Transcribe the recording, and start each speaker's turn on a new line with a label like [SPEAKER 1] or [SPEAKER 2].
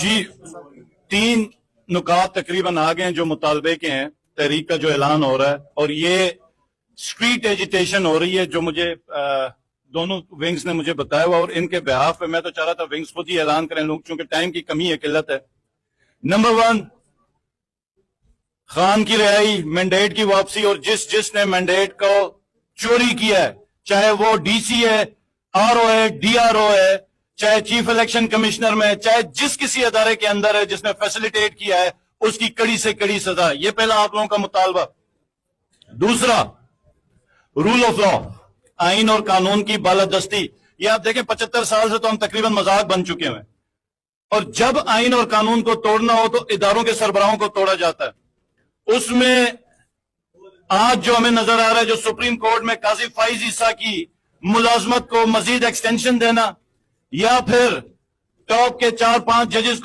[SPEAKER 1] جی 3 نکات تقریباً آ گئے ہیں جو مطالبے کے ہیں، تحریک کا جو اعلان ہو رہا ہے، اور یہ سٹریٹ ایجیٹیشن ہو رہی ہے جو مجھے دونوں ونگز نے مجھے بتایا ہوا، اور ان کے بہاف پہ میں تو چاہ رہا تھا ونگز خود ہی اعلان کریں لوگ، چونکہ ٹائم کی کمی ہے، قلت ہے۔ نمبر 1، خان کی رہائی، مینڈیٹ کی واپسی، اور جس نے مینڈیٹ کو چوری کیا ہے، چاہے وہ ڈی سی ہے، آر او ہے، ڈی آر او ہے، چاہے چیف الیکشن کمشنر میں، چاہے جس کسی ادارے کے اندر ہے جس نے فیسیلیٹیٹ کیا ہے، اس کی کڑی سے کڑی سزا۔ یہ پہلا آپ لوگوں کا مطالبہ۔ دوسرا، رول آف لا، آئین اور قانون کی بالادستی۔ یہ آپ دیکھیں 75 سال سے تو ہم تقریباً مذاق بن چکے ہیں، اور جب آئین اور قانون کو توڑنا ہو تو اداروں کے سربراہوں کو توڑا جاتا ہے۔ اس میں آج جو ہمیں نظر آ رہا ہے، جو سپریم کورٹ میں قاضی فائز عیسیٰ کی ملازمت کو مزید ایکسٹینشن دینا، یا پھر ٹاپ کے 4-5 ججز کو